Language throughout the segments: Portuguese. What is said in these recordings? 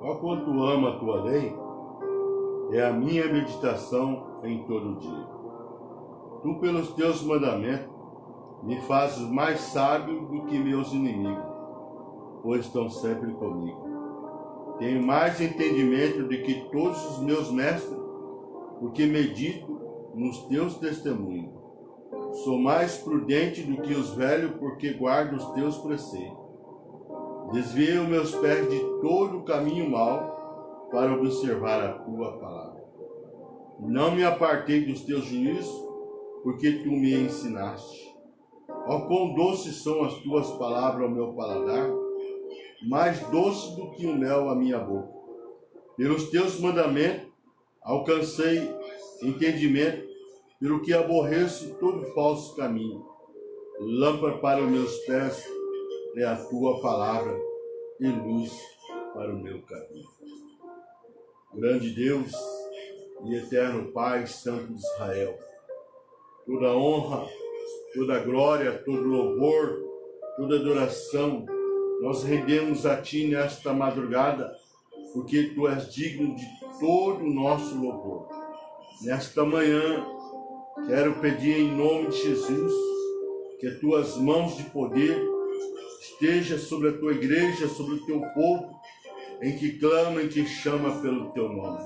Ó quanto amo a tua lei, é a minha meditação em todo dia. Tu, pelos teus mandamentos, me fazes mais sábio do que meus inimigos, pois estão sempre comigo. Tenho mais entendimento do que todos os meus mestres, porque medito nos teus testemunhos. Sou mais prudente do que os velhos, porque guardo os teus preceitos. Desviei os meus pés de todo o caminho mau, para observar a tua palavra. Não me apartei dos teus juízos, porque tu me ensinaste. Ó quão doces são as tuas palavras ao meu paladar, mais doce do que o mel à minha boca. Pelos teus mandamentos alcancei entendimento, pelo que aborreço todo falso caminho. Lâmpada para os meus pés é a tua palavra e luz para o meu caminho. Grande Deus e eterno Pai, Santo de Israel, toda honra, toda glória, todo louvor, toda adoração, nós rendemos a Ti nesta madrugada, porque Tu és digno de todo o nosso louvor. Nesta manhã, quero pedir em nome de Jesus, que as Tuas mãos de poder estejam sobre a Tua igreja, sobre o Teu povo, em que clama, em que chama pelo Teu nome.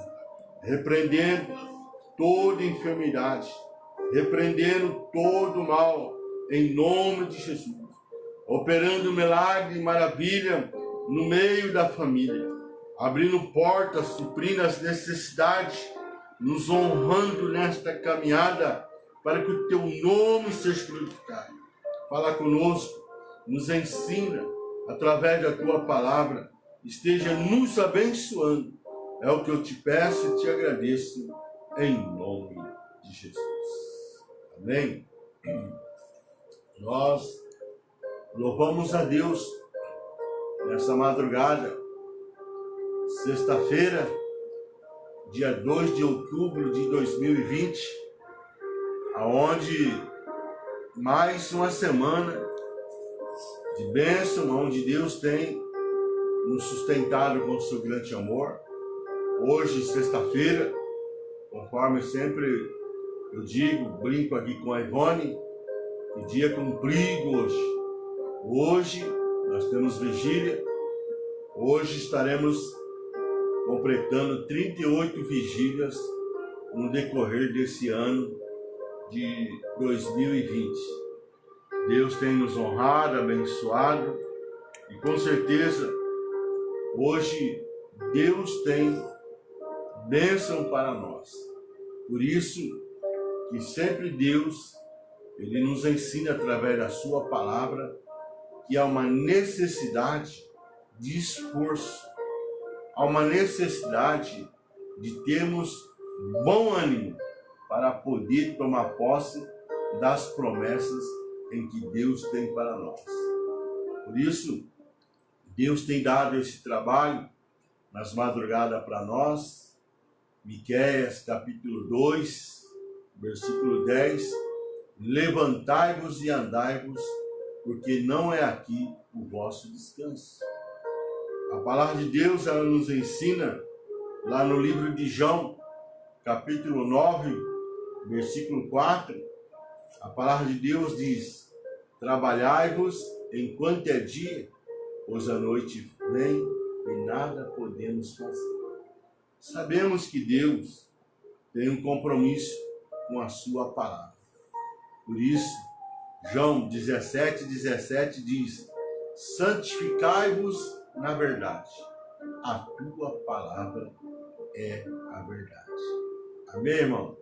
Repreendendo toda enfermidade, repreendendo todo mal, em nome de Jesus. Operando milagre e maravilha no meio da família, abrindo portas, suprindo as necessidades, nos honrando nesta caminhada, para que o Teu nome seja glorificado. Fala conosco, nos ensina, através da Tua palavra, esteja nos abençoando. É o que eu te peço e te agradeço, em nome de Jesus. Amém? Nós louvamos a Deus nessa madrugada, sexta-feira, dia 2 de outubro de 2020, aonde mais uma semana de bênção, onde Deus tem nos sustentado com o seu grande amor. Hoje, sexta-feira, conforme sempre eu digo, brinco aqui com a Ivone, que dia cumprido hoje. Hoje nós temos vigília, hoje estaremos completando 38 vigílias no decorrer desse ano de 2020. Deus tem nos honrado, abençoado, e com certeza hoje Deus tem bênção para nós. Por isso que sempre Deus, Ele nos ensina através da sua palavra que há uma necessidade de esforço, há uma necessidade de termos bom ânimo para poder tomar posse das promessas em que Deus tem para nós. Por isso, Deus tem dado esse trabalho nas madrugadas para nós. Miqueias capítulo 2, versículo 10, levantai-vos e andai-vos, porque não é aqui o vosso descanso. A palavra de Deus, ela nos ensina lá no livro de João, capítulo 9, versículo 4, a palavra de Deus diz: trabalhai-vos enquanto é dia, pois a noite vem e nada podemos fazer. Sabemos que Deus tem um compromisso com a sua palavra. Por isso, João 17:17 diz: santificai-vos na verdade, a tua palavra é a verdade. Amém, irmão?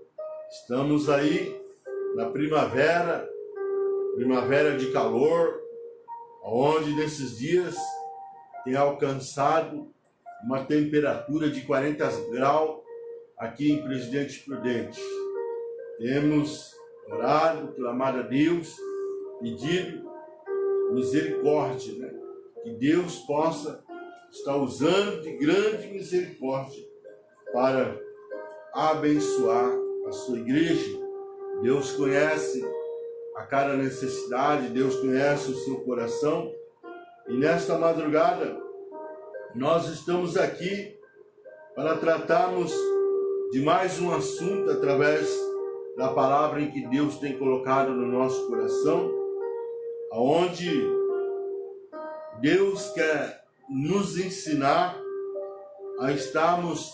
Estamos aí na primavera de calor, onde nesses dias tem alcançado uma temperatura de 40 graus aqui em Presidente Prudente. Temos orado, clamado a Deus, pedido misericórdia, né? Que Deus possa estar usando de grande misericórdia para abençoar a sua igreja. Deus conhece a cada necessidade, Deus conhece o seu coração. E nesta madrugada, nós estamos aqui para tratarmos de mais um assunto através da palavra em que Deus tem colocado no nosso coração, aonde Deus quer nos ensinar a estarmos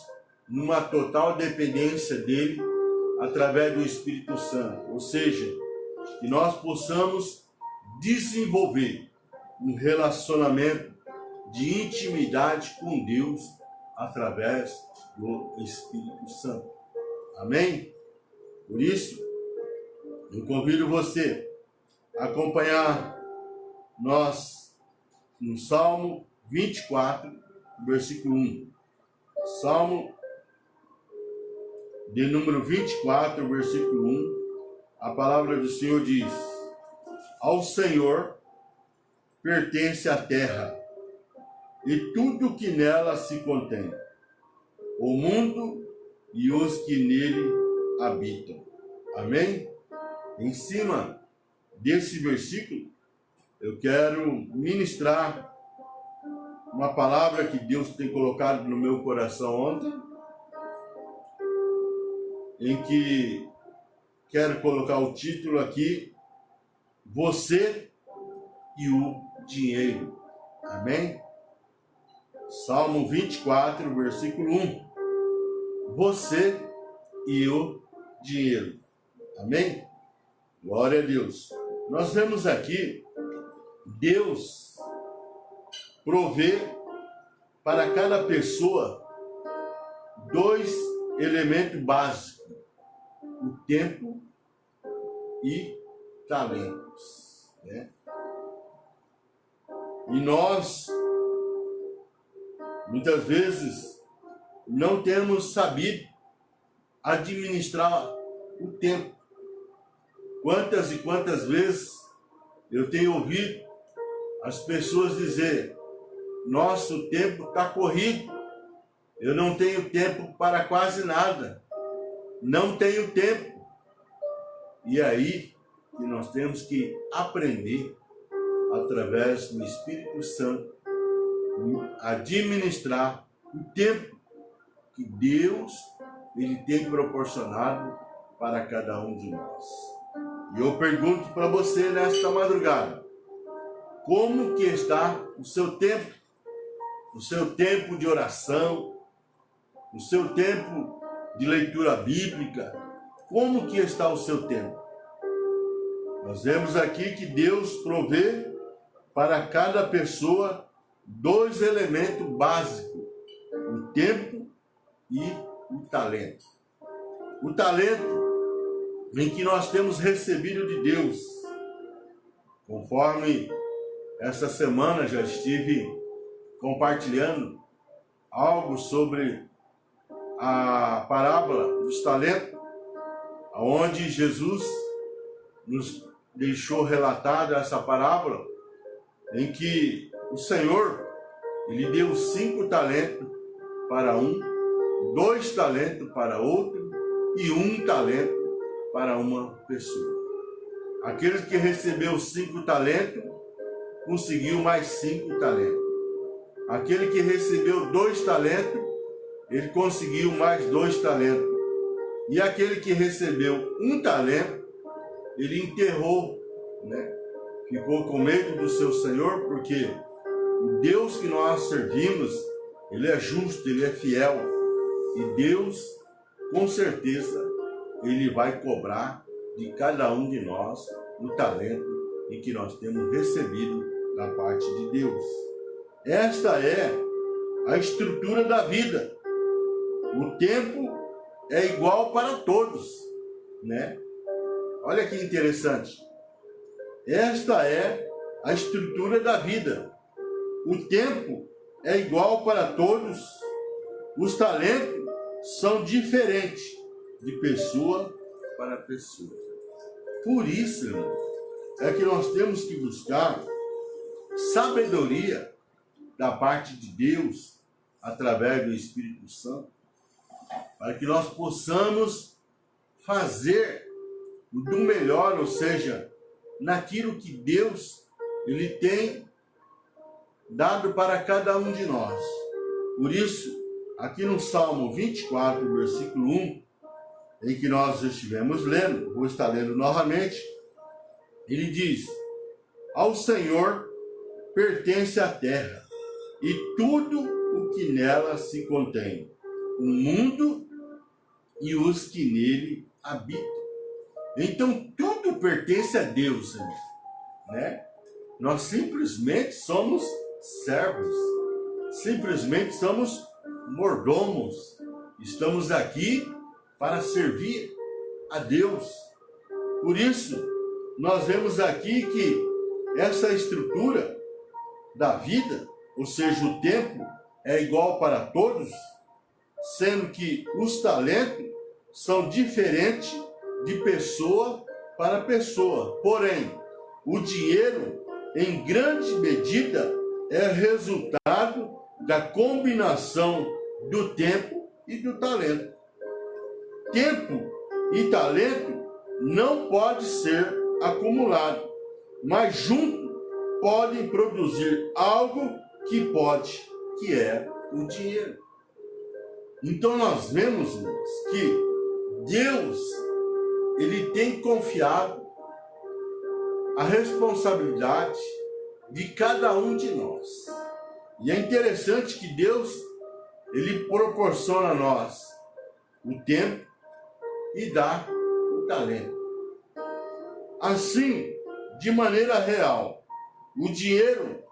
numa total dependência dele através do Espírito Santo, ou seja, que nós possamos desenvolver um relacionamento de intimidade com Deus através do Espírito Santo. Amém? Por isso, eu convido você a acompanhar nós no Salmo 24, versículo 1. Salmo de número 24, versículo 1. A palavra do Senhor diz: ao Senhor pertence a terra e tudo que nela se contém, o mundo e os que nele habitam. Amém? Em cima desse versículo, eu quero ministrar uma palavra que Deus tem colocado no meu coração ontem, em que quero colocar o título aqui: Você e o Dinheiro. Amém? Salmo 24, versículo 1. Você e o dinheiro. Amém? Glória a Deus. Nós vemos aqui Deus prover para cada pessoa dois elementos básicos: o tempo e talentos, né? E nós, muitas vezes, não temos sabido administrar o tempo. Quantas e quantas vezes eu tenho ouvido as pessoas dizer: nosso tempo está corrido, eu não tenho tempo para quase nada, não tenho tempo. E aí que nós temos que aprender, através do Espírito Santo, a administrar o tempo que Deus ele tem proporcionado para cada um de nós. E eu pergunto para você nesta madrugada: como que está o seu tempo? O seu tempo de oração, o seu tempo de leitura bíblica, como que está o seu tempo? Nós vemos aqui que Deus provê para cada pessoa dois elementos básicos: o tempo e o talento. O talento em que nós temos recebido de Deus, conforme essa semana já estive compartilhando algo sobre a parábola dos talentos, onde Jesus nos deixou relatado essa parábola, em que o Senhor ele deu 5 talentos para um, 2 talentos para outro e 1 talento para uma pessoa. Aquele que recebeu 5 talentos conseguiu mais 5 talentos. Aquele que recebeu 2 talentos, ele conseguiu mais 2 talentos. E aquele que recebeu 1 talento, ele enterrou, né? Ficou com medo do seu Senhor, porque o Deus que nós servimos, ele é justo, ele é fiel. E Deus, com certeza, ele vai cobrar de cada um de nós o talento em que nós temos recebido da parte de Deus. Esta é a estrutura da vida. O tempo é igual para todos, né? Olha que interessante. Esta é a estrutura da vida. O tempo é igual para todos. Os talentos são diferentes de pessoa para pessoa. Por isso, irmão, é que nós temos que buscar sabedoria da parte de Deus através do Espírito Santo, para que nós possamos fazer o do melhor, ou seja, naquilo que Deus ele tem dado para cada um de nós. Por isso, aqui no Salmo 24, versículo 1, em que nós estivemos lendo, vou estar lendo novamente, ele diz: ao Senhor pertence a terra e tudo o que nela se contém, o mundo e os que nele habitam. Então tudo pertence a Deus, né? Nós simplesmente somos servos, simplesmente somos mordomos. Estamos aqui para servir a Deus. Por isso, nós vemos aqui que essa estrutura da vida, ou seja, o tempo é igual para todos, sendo que os talentos são diferentes de pessoa para pessoa. Porém, o dinheiro, em grande medida, é resultado da combinação do tempo e do talento. Tempo e talento não pode ser acumulado, mas juntos podem produzir algo que é o dinheiro. Então nós vemos, irmãos, que Deus, ele tem confiado a responsabilidade de cada um de nós. E é interessante que Deus, ele proporciona a nós o tempo e dá o talento. Assim, de maneira real, o dinheiro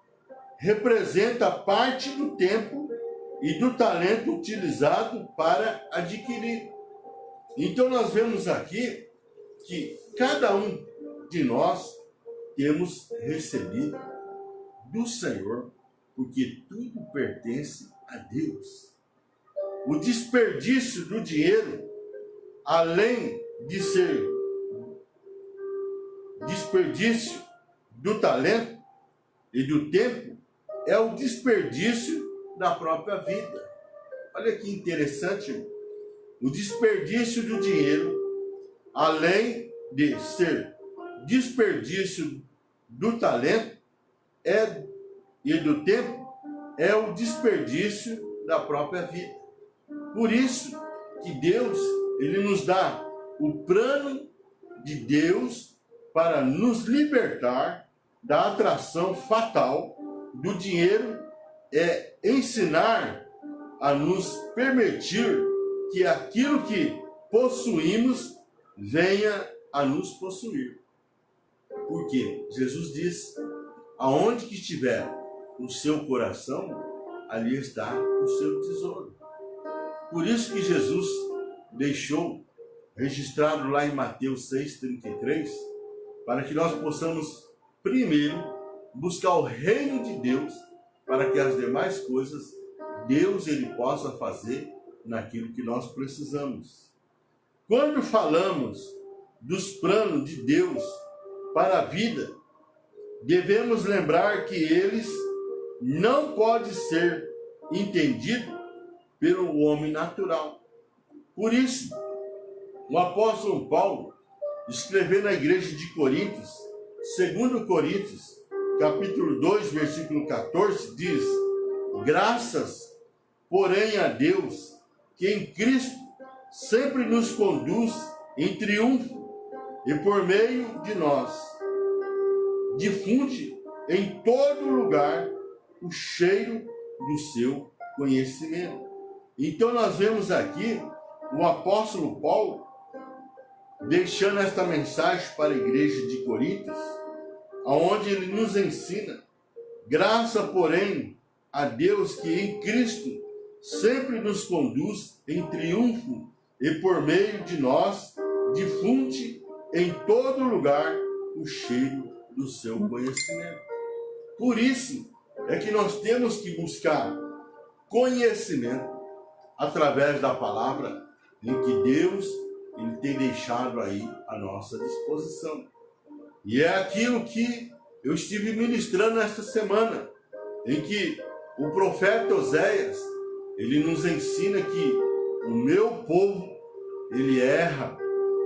representa parte do tempo e do talento utilizado para adquirir. Então nós vemos aqui que cada um de nós temos recebido do Senhor, porque tudo pertence a Deus. O desperdício do dinheiro, além de ser desperdício do talento e do tempo, é o desperdício da própria vida. Olha que interessante, o desperdício do dinheiro, além de ser desperdício do talento e do tempo, é o desperdício da própria vida. Por isso que Deus, ele nos dá o plano de Deus para nos libertar da atração fatal do dinheiro, é ensinar a nos permitir que aquilo que possuímos venha a nos possuir. Porque Jesus diz: aonde que estiver o seu coração, ali está o seu tesouro. Por isso que Jesus deixou registrado lá em Mateus 6,33, para que nós possamos primeiro buscar o reino de Deus, para que as demais coisas Deus ele possa fazer naquilo que nós precisamos. Quando falamos dos planos de Deus para a vida, devemos lembrar que eles não podem ser entendidos pelo homem natural. Por isso, o apóstolo Paulo, escrevendo à igreja de Coríntios, 2 Coríntios, capítulo 2, versículo 14, diz: graças, porém, a Deus, que em Cristo sempre nos conduz em triunfo e por meio de nós difunde em todo lugar o cheiro do seu conhecimento. Então nós vemos aqui o apóstolo Paulo deixando esta mensagem para a igreja de Coríntios, onde ele nos ensina: graça, porém, a Deus que em Cristo sempre nos conduz em triunfo e por meio de nós difunde em todo lugar o cheiro do seu conhecimento. Por isso é que nós temos que buscar conhecimento através da palavra em que Deus ele tem deixado aí à nossa disposição. E é aquilo que eu estive ministrando esta semana, em que o profeta Oséias, ele nos ensina que o meu povo, ele erra,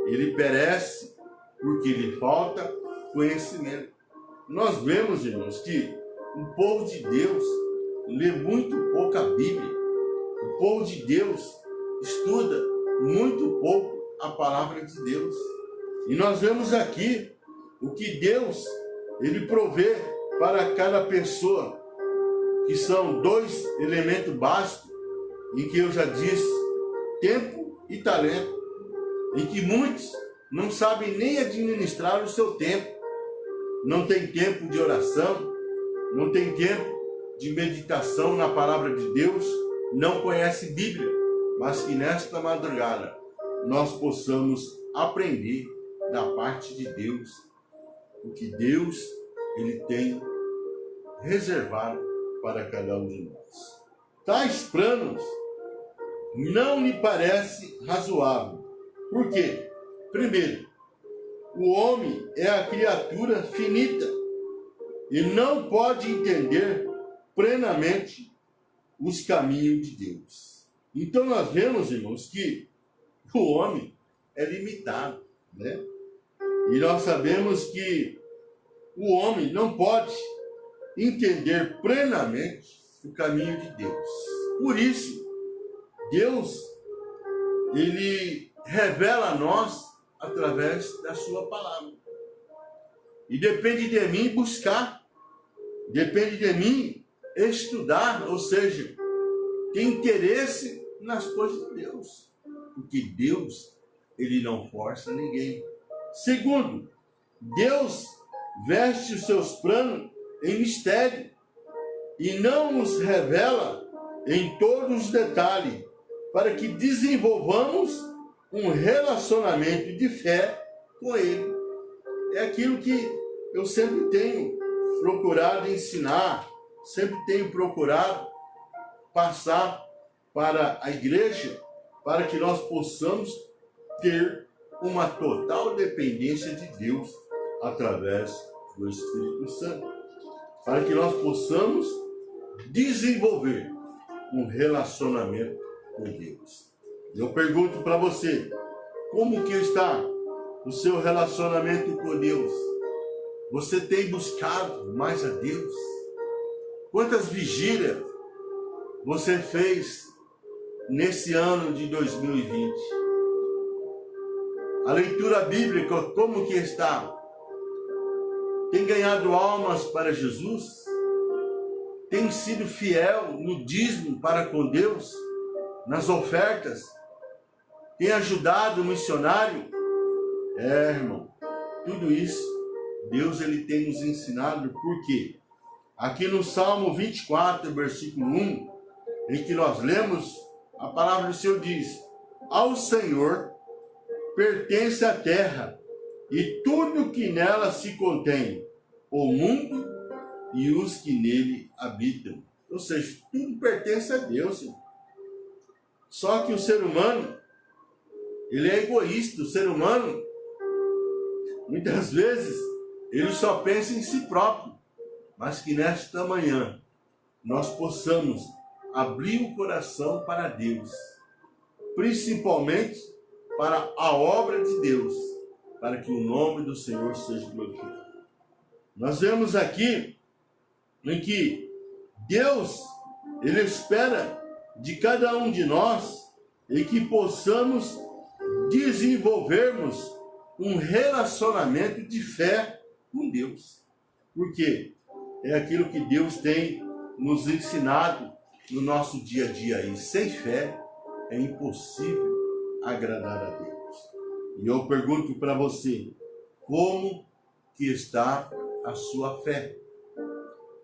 ele perece, porque lhe falta conhecimento. Nós vemos, irmãos, que o povo de Deus lê muito pouco a Bíblia, O povo de Deus estuda muito pouco a palavra de Deus. E nós vemos aqui o que Deus ele provê para cada pessoa, que são dois elementos básicos, em que eu já disse, tempo e talento, em que muitos não sabem nem administrar o seu tempo. Não tem tempo de oração, não tem tempo de meditação na palavra de Deus, não conhece Bíblia, mas que nesta madrugada nós possamos aprender da parte de Deus, o que Deus ele tem reservado para cada um de nós. Tais planos não me parece razoável. Por quê? Primeiro, o homem é a criatura finita e não pode entender plenamente os caminhos de Deus. Então nós vemos, irmãos, que o homem é limitado, né? E nós sabemos que o homem não pode entender plenamente o caminho de Deus. Por isso, Deus, ele revela a nós através da sua palavra. E depende de mim buscar, depende de mim estudar, ou seja, ter interesse nas coisas de Deus. Porque Deus, ele não força ninguém. Segundo, Deus veste os seus planos em mistério e não os revela em todos os detalhes, para que desenvolvamos um relacionamento de fé com Ele. É aquilo que eu sempre tenho procurado ensinar, sempre tenho procurado passar para a igreja, para que nós possamos ter uma total dependência de Deus através do Espírito Santo, para que nós possamos desenvolver um relacionamento com Deus. Eu pergunto para você, como que está o seu relacionamento com Deus? Você tem buscado mais a Deus? Quantas vigílias você fez nesse ano de 2020? A leitura bíblica, como que está? Tem ganhado almas para Jesus? Tem sido fiel no dízimo para com Deus? Nas ofertas? Tem ajudado o missionário? Irmão, tudo isso Deus ele tem nos ensinado. Por quê? Aqui no Salmo 24, versículo 1, em que nós lemos, a palavra do Senhor diz: ao Senhor pertence a terra e tudo que nela se contém, o mundo e os que nele habitam. Ou seja, tudo pertence a Deus. Senhor. Só que o ser humano, ele é egoísta. O ser humano, muitas vezes, ele só pensa em si próprio. Mas que nesta manhã, nós possamos abrir o coração para Deus. Principalmente para a obra de Deus, para que o nome do Senhor seja glorificado. Nós vemos aqui em que Deus, ele espera de cada um de nós e que possamos desenvolvermos um relacionamento de fé com Deus. Porque é aquilo que Deus tem nos ensinado no nosso dia a dia. E sem fé é impossível agradar a Deus. E eu pergunto para você, como que está a sua fé?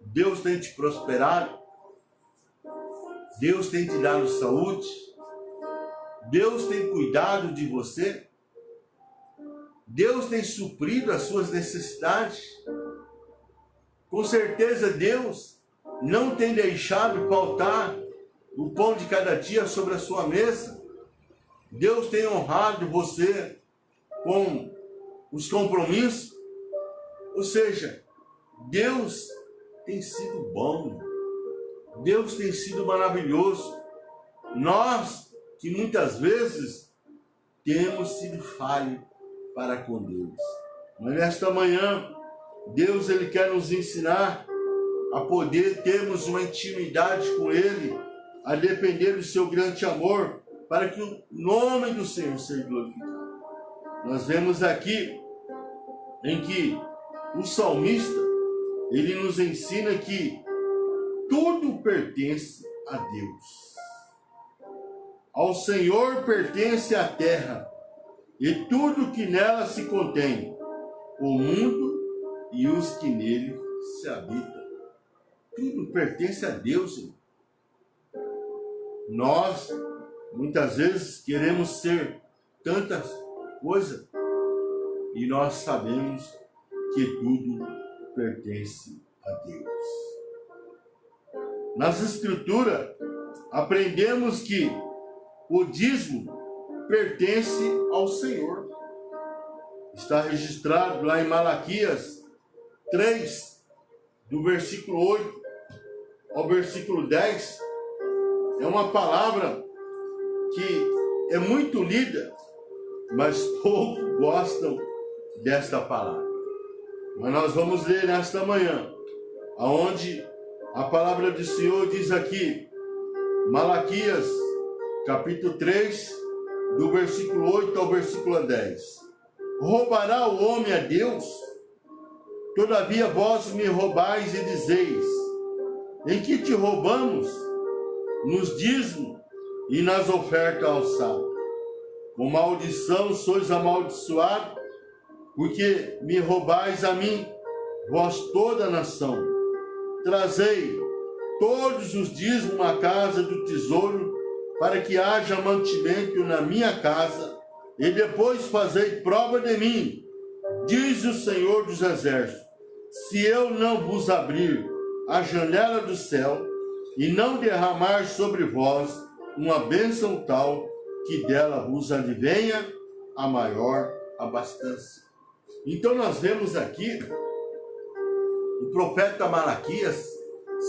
Deus tem te prosperado? Deus tem te dado saúde? Deus tem cuidado de você? Deus tem suprido as suas necessidades? Com certeza Deus não tem deixado faltar o pão de cada dia sobre a sua mesa. Deus tem honrado você com os compromissos. Ou seja, Deus tem sido bom. Deus tem sido maravilhoso. Nós, que muitas vezes temos sido falhos para com Deus. Mas nesta manhã, Deus ele quer nos ensinar a poder termos uma intimidade com Ele a depender do seu grande amor, para que o nome do Senhor seja glorificado. Nós vemos aqui em que o salmista, ele nos ensina que tudo pertence a Deus. Ao Senhor pertence a terra e tudo que nela se contém, o mundo e os que nele se habitam. Tudo pertence a Deus, irmão. Nós, muitas vezes, queremos ser tantas coisas e nós sabemos que tudo pertence a Deus. Nas Escrituras, aprendemos que o dízimo pertence ao Senhor. Está registrado lá em Malaquias 3, do versículo 8 ao versículo 10. É uma palavra que é muito lida, mas poucos gostam desta palavra. Mas nós vamos ler nesta manhã, aonde a palavra do Senhor diz aqui, Malaquias, capítulo 3, do versículo 8 ao versículo 10. Roubará o homem a Deus? Todavia vós me roubais e dizeis, em que te roubamos? Nos dízimos e nas ofertas alçadas. Com maldição sois amaldiçoados, porque me roubais a mim, vós toda a nação. Trazei todos os dízimos à casa do tesouro, para que haja mantimento na minha casa, e depois fazei prova de mim, diz o Senhor dos Exércitos, se eu não vos abrir a janela do céu, e não derramar sobre vós uma bênção tal, que dela vos advenha a maior abastança. Então nós vemos aqui o profeta Malaquias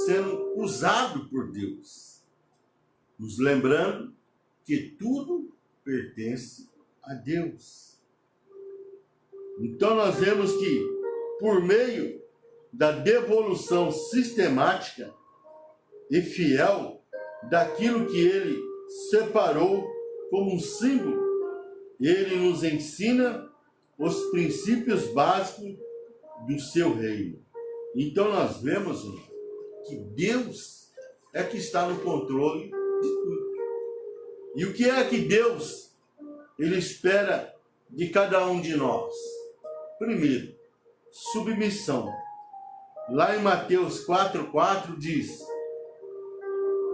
sendo usado por Deus, nos lembrando que tudo pertence a Deus. Então nós vemos que, por meio da devolução sistemática e fiel daquilo que ele separou como um símbolo, ele nos ensina os princípios básicos do seu reino. Então nós vemos que Deus é que está no controle de tudo. E o que é que Deus ele espera de cada um de nós? Primeiro, submissão. Lá em Mateus 4,4 diz,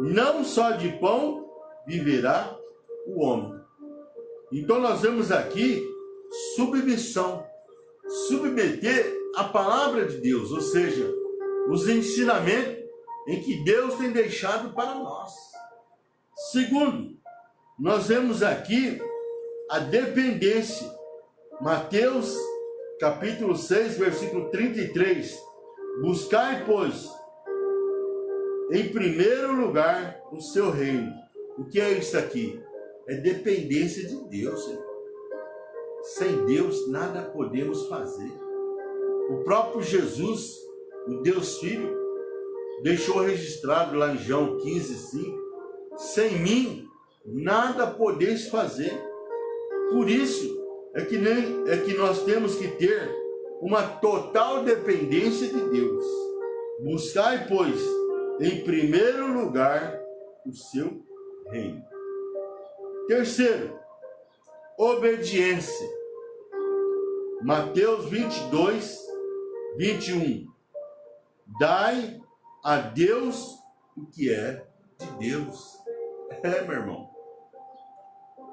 não só de pão viverá o homem. Então nós vemos aqui submissão. Submeter a palavra de Deus, ou seja, os ensinamentos em que Deus tem deixado para nós. Segundo, nós vemos aqui a dependência. Mateus capítulo 6, versículo 33. Buscai, pois, em primeiro lugar o seu reino. O que é isso aqui? É dependência de Deus, Senhor. Sem Deus nada podemos fazer. O próprio Jesus, o Deus Filho, deixou registrado lá em João 15:5, sem mim nada podeis fazer. Por isso é que nós temos que ter uma total dependência de Deus. Buscai, pois, em primeiro lugar o seu reino. Terceiro, obediência. Mateus 22, 21. Dai a Deus o que é de Deus. Meu irmão.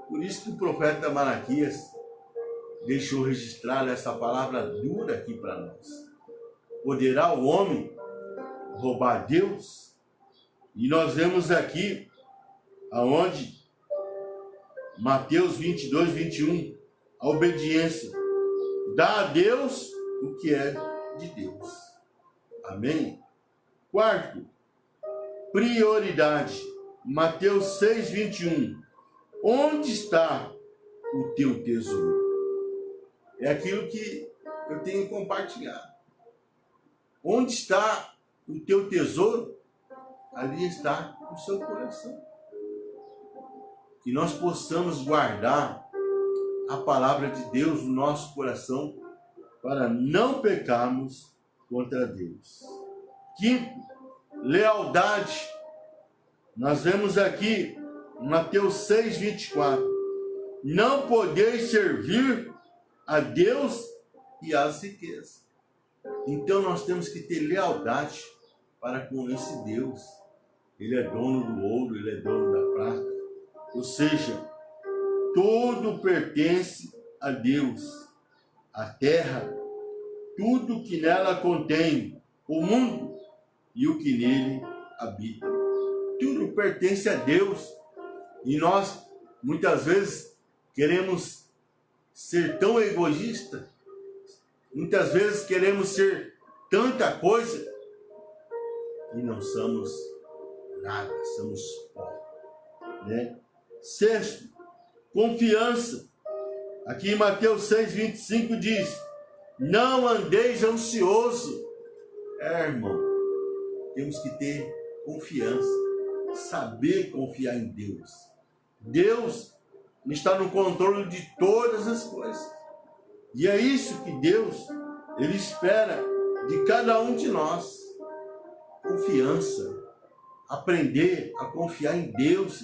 Por isso que o profeta Malaquias deixou registrada essa palavra dura aqui para nós. Poderá o homem roubar Deus? E nós vemos aqui, aonde Mateus 22, 21, a obediência. Dá a Deus o que é de Deus. Amém? Quarto, prioridade. Mateus 6, 21. Onde está o teu tesouro? É aquilo que eu tenho compartilhado. Onde está o teu tesouro? Ali está no seu coração. Que nós possamos guardar a palavra de Deus no nosso coração para não pecarmos contra Deus. Quinto, lealdade. Nós vemos aqui em Mateus 6, 24. Não podeis servir a Deus e às riquezas. Então nós temos que ter lealdade para com esse Deus. Ele é dono do ouro, ele é dono da prata. Ou seja, tudo pertence a Deus. A terra, tudo que nela contém, o mundo e o que nele habita. Tudo pertence a Deus. E nós, muitas vezes, queremos ser tão egoístas. Muitas vezes queremos ser tanta coisa e não somos nada, somos pó, né? Sexto, confiança. Aqui em Mateus 6, 25 diz: não andeis ansioso. Irmão, temos que ter confiança, saber confiar em Deus. Deus está no controle de todas as coisas. E é isso que Deus, Ele espera de cada um de nós. Confiança. Aprender a confiar em Deus.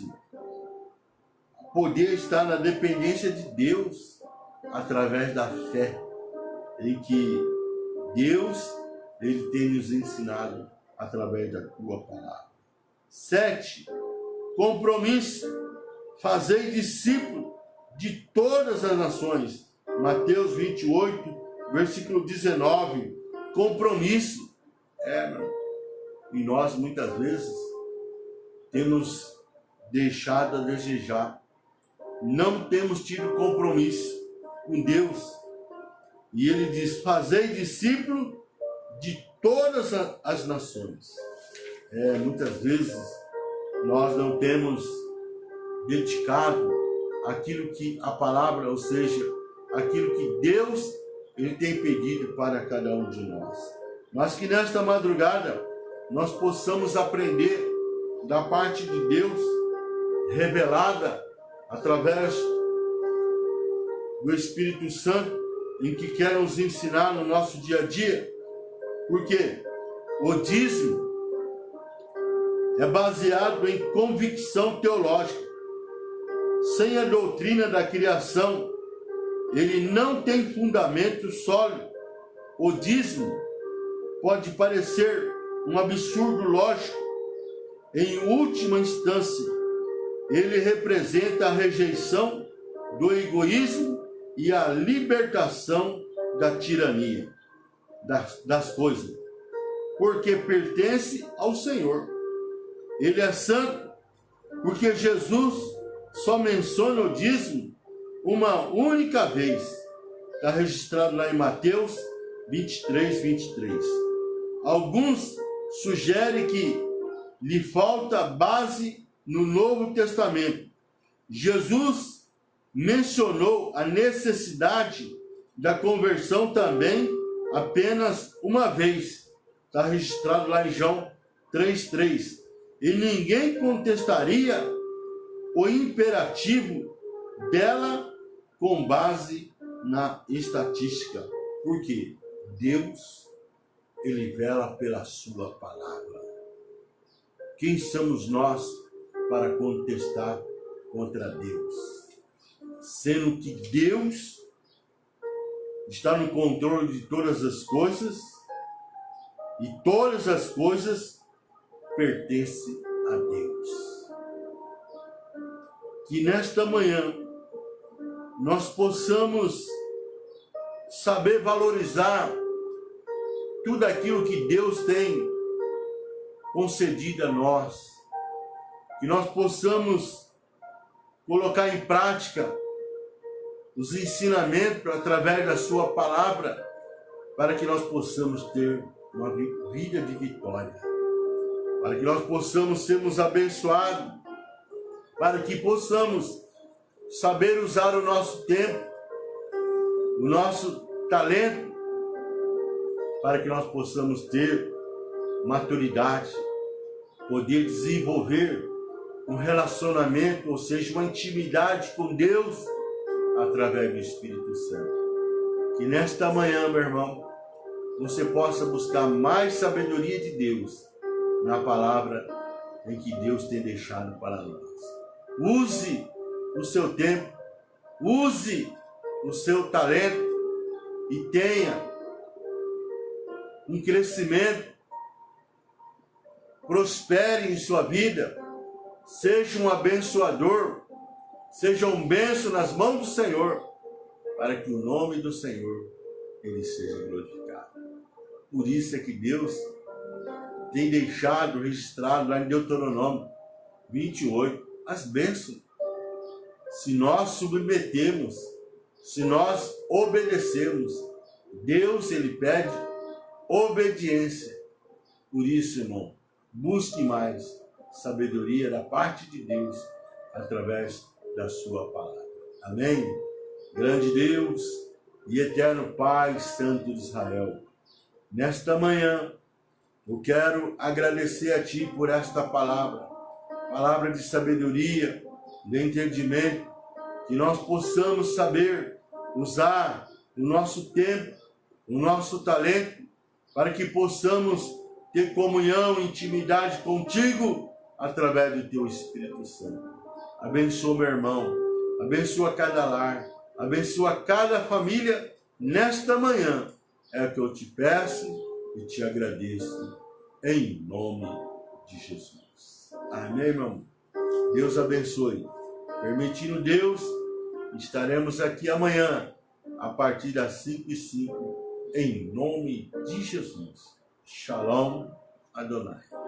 Poder estar na dependência de Deus através da fé em que Deus, Ele tem nos ensinado através da tua palavra. 7. Compromisso. Fazei discípulo de todas as nações. Mateus 28, versículo 19. Compromisso. Não. E nós muitas vezes temos deixado a desejar. Não temos tido compromisso com Deus. E Ele diz: fazei discípulo de todas as nações. Muitas vezes nós não temos dedicado aquilo que a palavra, ou seja, aquilo que Deus Ele tem pedido para cada um de nós. Mas que nesta madrugada nós possamos aprender da parte de Deus, revelada através do Espírito Santo, em que quer nos ensinar no nosso dia a dia. Porque o dízimo é baseado em convicção teológica. Sem a doutrina da criação, ele não tem fundamento sólido. O dízimo pode parecer um absurdo lógico. Em última instância, ele representa a rejeição do egoísmo e a libertação da tirania das coisas, porque pertence ao Senhor. Ele é santo, porque Jesus só menciona o dízimo uma única vez. Está registrado lá em Mateus 23, 23. Alguns sugerem que lhe falta base no Novo Testamento. Jesus mencionou a necessidade da conversão também apenas uma vez. Está registrado lá em João 3:3. E ninguém contestaria o imperativo dela com base na estatística. Porque Deus, Ele vela pela sua palavra. Quem somos nós para contestar contra Deus? Sendo que Deus está no controle de todas as coisas e todas as coisas pertencem a Deus. Que nesta manhã nós possamos saber valorizar tudo aquilo que Deus tem concedido a nós. Que nós possamos colocar em prática os ensinamentos através da sua palavra, para que nós possamos ter uma vida de vitória, para que nós possamos sermos abençoados, para que possamos saber usar o nosso tempo, o nosso talento, para que nós possamos ter maturidade poder desenvolver um relacionamento, ou seja, uma intimidade com Deus através do Espírito Santo. Que nesta manhã, meu irmão, você possa buscar mais sabedoria de Deus na palavra em que Deus tem deixado para nós. Use o seu tempo, use o seu talento e tenha um crescimento, prospere em sua vida, seja um abençoador, seja um bênção nas mãos do Senhor, para que o nome do Senhor ele seja glorificado. Por isso é que Deus tem deixado registrado lá em Deuteronômio 28 as bênçãos. Se nós submetemos, se nós obedecemos, Deus ele pede obediência. Por isso, irmão, busque mais sabedoria da parte de Deus através da sua palavra. Amém? Grande Deus e eterno Pai Santo de Israel, nesta manhã eu quero agradecer a Ti por esta palavra, palavra de sabedoria, de entendimento, que nós possamos saber usar o nosso tempo, o nosso talento, para que possamos ter comunhão, intimidade contigo, através do Teu Espírito Santo. Abençoa meu irmão, abençoa cada lar, abençoa cada família, nesta manhã, é o que eu te peço e te agradeço, em nome de Jesus. Amém, meu irmão? Deus abençoe. Permitindo Deus, estaremos aqui amanhã, a partir das 5h05, em nome de Jesus. Shalom Adonai.